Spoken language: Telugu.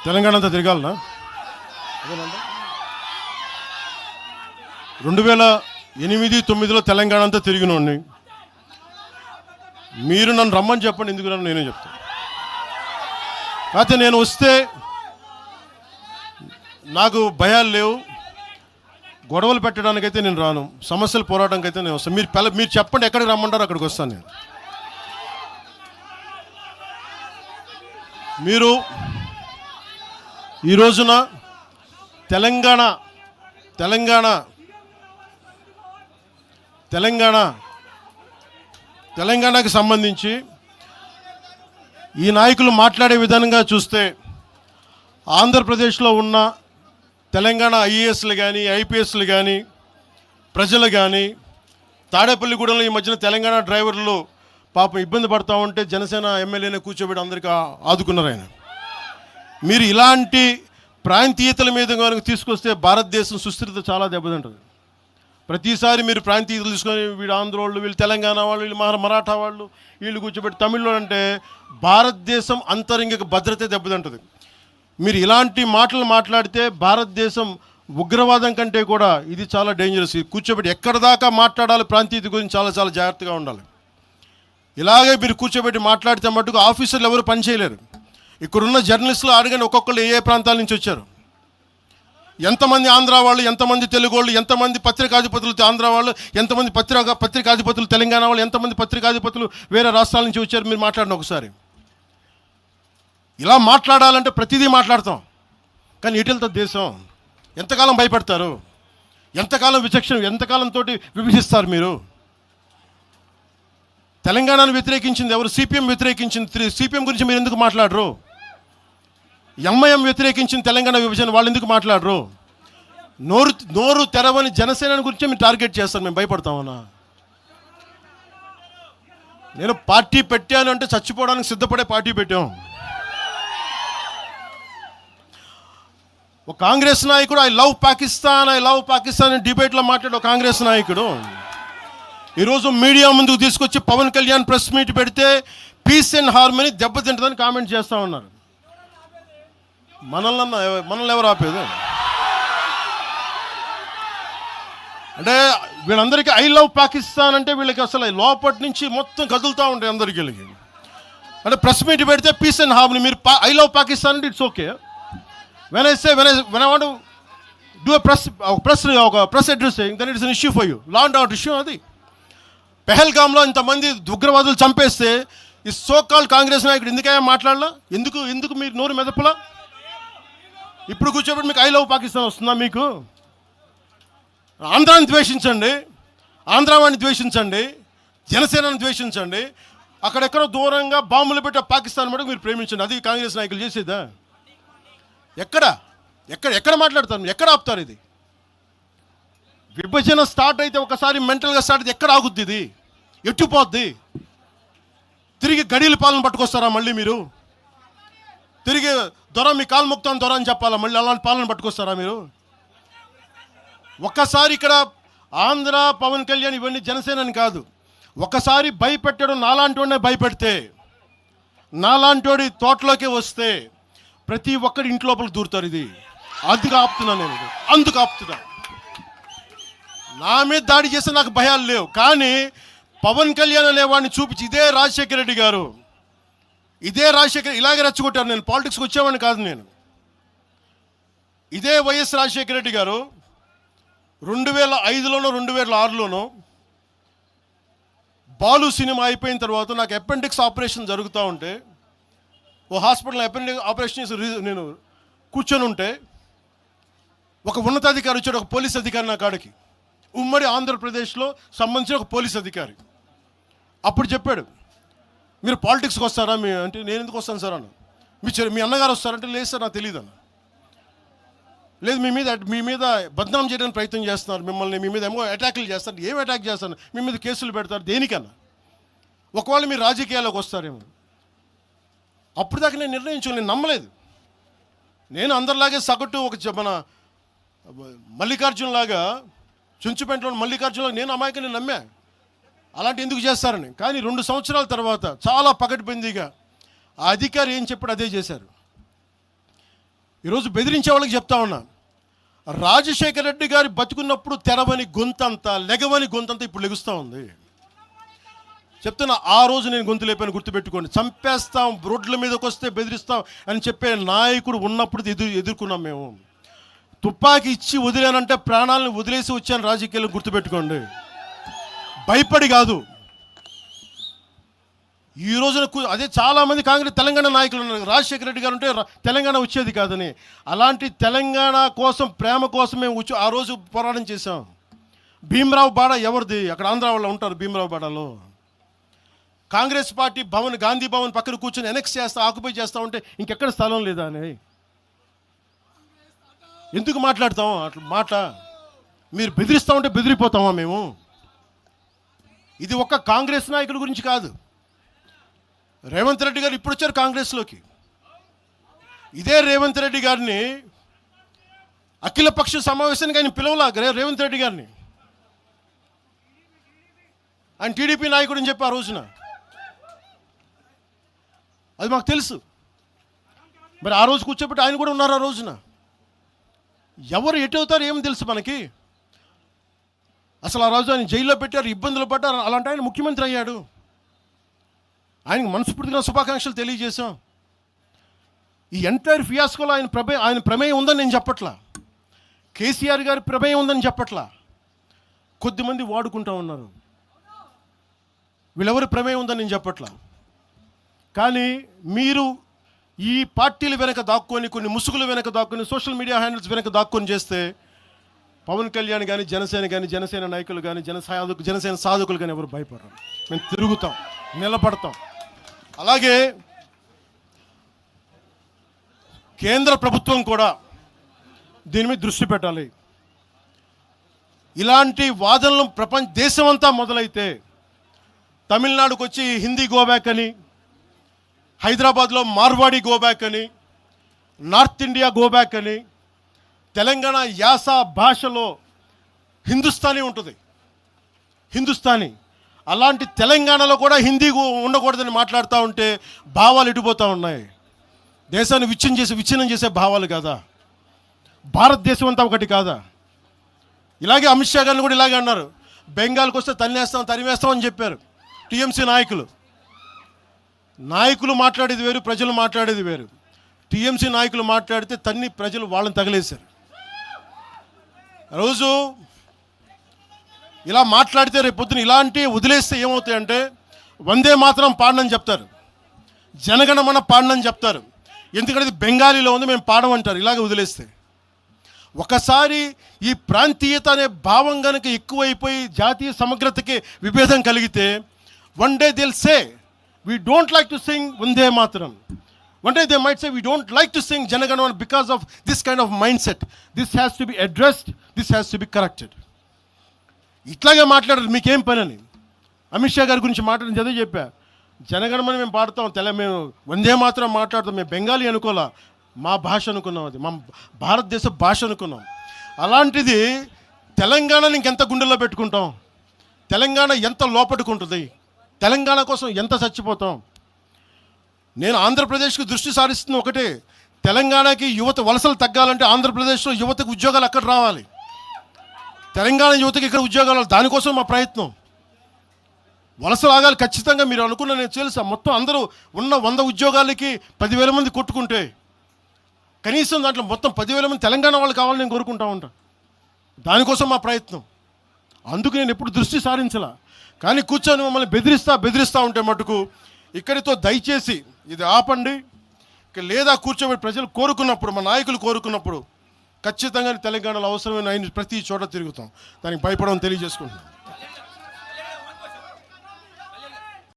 తెలంగాణ అంతా తిరగాలనా? 2008-9లో తెలంగాణ అంతా తిరిగినోడిని. మీరు నన్ను రమ్మని చెప్పండి, ఎందుకు నన్ను నేనే చెప్తాను. కాకపోతే నేను వస్తే నాకు భయాలు లేవు, గొడవలు పెట్టడానికైతే నేను రాను, సమస్యలు పోరాటానికి అయితే నేను వస్తాను. మీరు చెప్పండి ఎక్కడికి రమ్మంటారో అక్కడికి వస్తాను నేను. మీరు ఈ రోజున తెలంగాణకి సంబంధించి ఈ నాయకులు మాట్లాడే విధానంగా చూస్తే ఆంధ్రప్రదేశ్లో ఉన్న తెలంగాణ ఐఏఎస్లు కానీ ఐపీఎస్లు కానీ ప్రజలు కానీ తాడేపల్లిగూడెంలో ఈ మధ్యన తెలంగాణ డ్రైవర్లు పాపం ఇబ్బంది పడతా ఉంటే జనసేన ఎమ్మెల్యేనే కూర్చోబెట్టి అందరికీ ఆదుకున్నారు ఆయన. మీరు ఇలాంటి ప్రాంతీయతల మీద కనుక తీసుకొస్తే భారతదేశం సుస్థిరత చాలా దెబ్బతింటుంది. ప్రతిసారి మీరు ప్రాంతీయతలు తీసుకొని వీళ్ళు ఆంధ్ర వాళ్ళు, వీళ్ళు తెలంగాణ వాళ్ళు, వీళ్ళు మరాఠా వాళ్ళు, వీళ్ళు కూర్చోబెట్టి తమిళలో అంటే భారతదేశం అంతరంగిక భద్రత దెబ్బతింటుంది. మీరు ఇలాంటి మాటలు మాట్లాడితే భారతదేశం ఉగ్రవాదం కంటే కూడా ఇది చాలా డేంజరస్. కూర్చోబెట్టి ఎక్కడ దాకా మాట్లాడాలి, ప్రాంతీయత గురించి చాలా చాలా జాగ్రత్తగా ఉండాలి. ఇలాగే మీరు కూర్చోబెట్టి మాట్లాడితే మటుకు ఆఫీసర్లు ఎవరు పనిచేయలేరు. ఇక్కడున్న జర్నలిస్టులు అడగండి, ఒక్కొక్కరు ఏ ప్రాంతాల నుంచి వచ్చారు, ఎంతమంది ఆంధ్ర వాళ్ళు, ఎంతమంది తెలుగు వాళ్ళు, ఎంతమంది పత్రికాధిపతులు ఆంధ్ర వాళ్ళు, ఎంతమంది పత్రికాధిపతులు తెలంగాణ వాళ్ళు, ఎంతమంది పత్రికాధిపతులు వేరే రాష్ట్రాల నుంచి వచ్చారు. మీరు మాట్లాడిన ఒకసారి ఇలా మాట్లాడాలంటే ప్రతిదీ మాట్లాడతాం, కానీ ఇటెళ్తా దేశం ఎంతకాలం భయపడతారు, ఎంతకాలం విచక్షణ, ఎంతకాలంతో విభజిస్తారు. మీరు తెలంగాణను వ్యతిరేకించింది ఎవరు? సిపిఎం వ్యతిరేకించింది. సిపిఎం గురించి మీరు ఎందుకు మాట్లాడరు? ఎంఐఎం వ్యతిరేకించింది తెలంగాణ విభజన, వాళ్ళు ఎందుకు మాట్లాడరు? నోరు తెరవని జనసేన గురించి మీరు టార్గెట్ చేస్తారు. మేము భయపడతామన్నా? నేను పార్టీ పెట్టాను అంటే చచ్చిపోవడానికి సిద్ధపడే పార్టీ పెట్టాం. ఒక కాంగ్రెస్ నాయకుడు ఐ లవ్ పాకిస్తాన్ డిబేట్లో మాట్లాడే ఒక కాంగ్రెస్ నాయకుడు ఈరోజు మీడియా ముందుకు తీసుకొచ్చి పవన్ కళ్యాణ్ ప్రెస్ మీట్ పెడితే పీస్ అండ్ హార్మనీ దెబ్బతింటుందని కామెంట్ చేస్తూ ఉన్నారు. మనల్ని ఎవరు ఆపేది? అంటే వీళ్ళందరికీ ఐ లవ్ పాకిస్తాన్ అంటే వీళ్ళకి అసలు లోపటి నుంచి మొత్తం కదులుతూ ఉంటాయి అందరికీ. అంటే ప్రెస్ మీట్ పెడితే పీస్ అండ్ హార్మనీ, మీరు ఐ లవ్ పాకిస్తాన్ అంటే it's okay. when I want to do a press addressing, then it is an issue for you. Law and order issue అది. పెహల్గామ్లో ఇంతమంది ఉగ్రవాదులు చంపేస్తే ఈ సోకాల్ కాంగ్రెస్ నాయకుడు ఎందుకయ్యా మాట్లాడలా? ఎందుకు మీరు నోరు మెదపలా? ఇప్పుడు కూర్చోబెట్టి మీకు ఐ లవ్ పాకిస్తాన్ వస్తుందా? మీకు ఆంధ్రాని ద్వేషించండి, ఆంధ్రావాణి ద్వేషించండి, జనసేనని ద్వేషించండి, అక్కడెక్కడో దూరంగా బాంబులు పెట్టే పాకిస్తాన్ మటుకు మీరు ప్రేమించండి. అది కాంగ్రెస్ నాయకులు చేసేదా? ఎక్కడ మాట్లాడతారు? ఎక్కడ ఆపుతారు? ఇది విభజన స్టార్ట్ అయితే ఒకసారి మెంటల్గా స్టార్ట్ అయితే ఎక్కడ ఆగుద్ది? ఇది ఎట్టుపోద్ది? తిరిగి గడీల పాలన పట్టుకొస్తారా మళ్ళీ? మీరు తిరిగి దొర మీ కాలు మొక్తాను దొర అని చెప్పాలా? మళ్ళీ అలాంటి పాలన పట్టుకొస్తారా మీరు? ఒక్కసారి ఇక్కడ ఆంధ్ర పవన్ కళ్యాణ్ ఇవన్నీ జనసేనని కాదు, ఒకసారి భయపెట్టడం నాలాంటి వాడినే భయపెడితే, నాలాంటి తోటలోకి వస్తే ప్రతి ఒక్కరి ఇంటి లోపలికి దూరుతారు. ఇది అందుకు ఆపుతున్నా నేను, అందుకు ఆపుతున్నా. నా మీద దాడి చేస్తే నాకు భయాలు లేవు, కానీ పవన్ కళ్యాణ్ అనేవాడిని చూపించి ఇదే రాజశేఖర రెడ్డి గారు ఇలాగే రెచ్చగొట్టారు. నేను పాలిటిక్స్కి వచ్చేవాడిని కాదు. నేను ఇదే వైఎస్ రాజశేఖర రెడ్డి గారు 2005లోనో 2006లోనో బాలు సినిమా అయిపోయిన తర్వాత నాకు అపెండిక్స్ ఆపరేషన్ జరుగుతూ ఉంటే ఓ హాస్పిటల్ అపెండిక్స్ ఆపరేషన్ చేసి నేను కూర్చొని ఉంటే ఒక ఉన్నతాధికారి వచ్చాడు, ఒక పోలీస్ అధికారి నా కాడికి, ఉమ్మడి ఆంధ్రప్రదేశ్లో సంబంధించిన ఒక పోలీస్ అధికారి. అప్పుడు చెప్పాడు, మీరు పాలిటిక్స్కి వస్తారా? అంటే నేను ఎందుకు వస్తాను సార్ అన్న. మీ అన్నగారు వస్తారంటే లేదు సార్ నాకు తెలియదు అన్న. లేదు మీ మీద బద్నాం చేయడానికి ప్రయత్నం చేస్తున్నారు, మిమ్మల్ని మీ మీద ఏమో అటాక్లు చేస్తారు. ఏం అటాక్ చేస్తారు? మీ మీద కేసులు పెడతారు, దేనికన్నా? ఒకవేళ మీరు రాజకీయాల్లోకి వస్తారేమో. అప్పుడు దాకా నేను నిర్ణయించుకుని నేను నమ్మలేదు. నేను అందరిలాగే సగటు మన మల్లికార్జునలాగా, చుంచుపెంటలో మల్లికార్జునలాగా నేను అమాయకుని నమ్మా అలాంటి ఎందుకు చేస్తారని. కానీ 2 సంవత్సరాల తర్వాత చాలా పకడ్బందీగా ఆ అధికారి ఏం చెప్పాడు అదే చేశారు. ఈరోజు బెదిరించే వాళ్ళకి చెప్తా ఉన్నా, రాజశేఖర రెడ్డి గారి బతుకున్నప్పుడు తెరవని గొంతంతా, లెగవని గొంతంతా ఇప్పుడు లెగుస్తూ ఉంది. చెప్తున్నా, ఆ రోజు నేను గొంతు లేపాను, గుర్తుపెట్టుకోండి. చంపేస్తాం, రోడ్ల మీదకి వస్తే బెదిరిస్తాం అని చెప్పే నాయకుడు ఉన్నప్పుడు ఎదుర్కొన్నాం మేము. తుపాకీ ఇచ్చి వదిలేనంటే ప్రాణాలను వదిలేసి వచ్చాను రాజకీయాలు, గుర్తుపెట్టుకోండి. భయపడి కాదు. ఈ రోజున అదే చాలామంది కాంగ్రెస్ తెలంగాణ నాయకులు ఉన్నారు, రాజశేఖర రెడ్డి గారు ఉంటే తెలంగాణ వచ్చేది కాదని. అలాంటి తెలంగాణ కోసం, ప్రేమ కోసం మేము ఆ రోజు పోరాటం చేశాం. భీమరావు బాడ ఎవరిది? అక్కడ ఆంధ్ర వాళ్ళు ఉంటారు భీమరావు బాడలో. కాంగ్రెస్ పార్టీ భవన్, గాంధీ భవన్ పక్కన కూర్చొని ఎనెక్స్ చేస్తా, ఆక్యుపై చేస్తూ ఉంటే ఇంకెక్కడ స్థలం లేదా అని ఎందుకు మాట్లాడతాం అట్లా మాట? మీరు బెదిరిస్తూ ఉంటే బెదిరిపోతామా మేము? ఇది ఒక్క కాంగ్రెస్ నాయకుల గురించి కాదు. రేవంత్ రెడ్డి గారు ఇప్పుడు వచ్చారు కాంగ్రెస్లోకి. ఇదే రేవంత్ రెడ్డి గారిని అఖిలపక్ష సమావేశానికి ఆయన పిలవలా. రేవంత్ రెడ్డి గారిని ఆయన టీడీపీ నాయకుడు అని చెప్పి ఆ రోజున, అది మాకు తెలుసు. మరి ఆ రోజు కూర్చోబెట్టి ఆయన కూడా ఉన్నారు ఆ రోజున. ఎవరు ఎటు అవుతారు ఏమి తెలుసు మనకి? అసలు ఆ రోజు ఆయన జైల్లో పెట్టారు, ఇబ్బందులు పడ్డారు. అలాంటి ఆయన ముఖ్యమంత్రి అయ్యాడు. ఆయనకు మనస్ఫూర్తిగా శుభాకాంక్షలు తెలియజేశాం. ఈ ఎంటైర్ ఫియాస్కోలో ఆయన ప్రమేయం ఉందని నేను చెప్పట్లా, కేసీఆర్ గారి ప్రమేయం ఉందని చెప్పట్లా. కొద్దిమంది వాడుకుంటూ ఉన్నారు, వీళ్ళెవరి ప్రమేయం ఉందని నేను చెప్పట్లా. కానీ మీరు ఈ పార్టీల వెనక దాక్కొని, కొన్ని ముసుగుల వెనక దాక్కొని, సోషల్ మీడియా హ్యాండిల్స్ వెనక దాక్కొని చేస్తే పవన్ కళ్యాణ్ కానీ, జనసేన నాయకులు కానీ, జనసేన సాధకులు కానీ ఎవరు భయపడరు. మేము తిరుగుతాం, నిలబడతాం. అలాగే కేంద్ర ప్రభుత్వం కూడా దీని మీద దృష్టి పెట్టాలి. ఇలాంటి వాదనలు దేశమంతా మొదలైతే, తమిళనాడుకు వచ్చి హిందీ గోబ్యాక్ అని, హైదరాబాద్లో మార్వాడి గోబ్యాక్ అని, నార్త్ ఇండియా గోబ్యాక్ అని, తెలంగాణ యాస భాషలో హిందుస్థానీ ఉంటుంది, హిందుస్థానీ. అలాంటి తెలంగాణలో కూడా హిందీ ఉండకూడదని మాట్లాడుతూ ఉంటే భావాలు ఎటుపోతూ ఉన్నాయి. దేశాన్ని విచ్ఛిన్నం చేసే భావాలు కాదా? భారతదేశం అంతా ఒకటి కాదా? ఇలాగే అమిత్ షా గారిని కూడా ఇలాగే అన్నారు, బెంగాల్కి వస్తే తరిమేస్తాం అని చెప్పారు టీఎంసీ నాయకులు మాట్లాడేది వేరు, ప్రజలు మాట్లాడేది వేరు. టీఎంసీ నాయకులు మాట్లాడితే ప్రజలు వాళ్ళని తగిలేశారు. రోజు ఇలా మాట్లాడితే రేపు పొద్దున ఇలాంటి వదిలేస్తే ఏమవుతాయంటే, వందే మాత్రం పాడనని చెప్తారు, జనగణమన పాడనని చెప్తారు. ఎందుకంటే ఇది బెంగాలీలో ఉంది, మేము పాడమంటారు. ఇలాగ వదిలేస్తే ఒకసారి ఈ ప్రాంతీయత అనే భావం కనుక ఎక్కువైపోయి జాతీయ సమగ్రతకి విభేదం కలిగితే, వన్ డే దిల్ సే we don't like to sing Vande Mataram. One day they might say we don't like to sing Janaganamana because of this kind of mindset. This has to be addressed, this has to be corrected. ఇట్లాగే మాట్లాడారు, మీకేం పని అని. అమిత్ షా గారి గురించి మాట్లాడిన చదివి చెప్పా, జనగణమని మేము పాడతాం, మేము వందే మాత్రం మాట్లాడతాం, మేము బెంగాలీ అనుకోలే, మా భాష అనుకున్నాం, అది మా భారతదేశ భాష అనుకున్నాం. అలాంటిది తెలంగాణని ఇంకెంత గుండెల్లో పెట్టుకుంటాం, తెలంగాణ ఎంత లోపట్టుకుంటుంది, తెలంగాణ కోసం ఎంత చచ్చిపోతాం. నేను ఆంధ్రప్రదేశ్కి దృష్టి సారిస్తున్న ఒకటే, తెలంగాణకి యువత వలసలు తగ్గాలంటే ఆంధ్రప్రదేశ్లో యువతకు ఉద్యోగాలు అక్కడ రావాలి, తెలంగాణ యువతకి ఇక్కడ ఉద్యోగాలు, దానికోసం మా ప్రయత్నం. వలసలు ఆగాలి ఖచ్చితంగా. మీరు అనుకున్న నేను తెలుసా, మొత్తం అందరూ ఉన్న 100 ఉద్యోగాలకి 10,000 మంది కొట్టుకుంటే కనీసం దాంట్లో మొత్తం 10,000 మంది తెలంగాణ వాళ్ళు కావాలని నేను కోరుకుంటా ఉంటాను. దానికోసం మా ప్రయత్నం. అందుకు నేను ఎప్పుడు దృష్టి సారించలా. కానీ కూర్చొని మమ్మల్ని బెదిరిస్తా ఉంటే మటుకు ఇక్కడితో దయచేసి ఇది ఆపండి. లేదా కూర్చోబెట్టి ప్రజలు కోరుకున్నప్పుడు, మా నాయకులు కోరుకున్నప్పుడు ఖచ్చితంగా తెలంగాణలో అవసరమైన ప్రతి చోట తిరుగుతాం. దానికి భయపడమని తెలియజేసుకుంటున్నాం.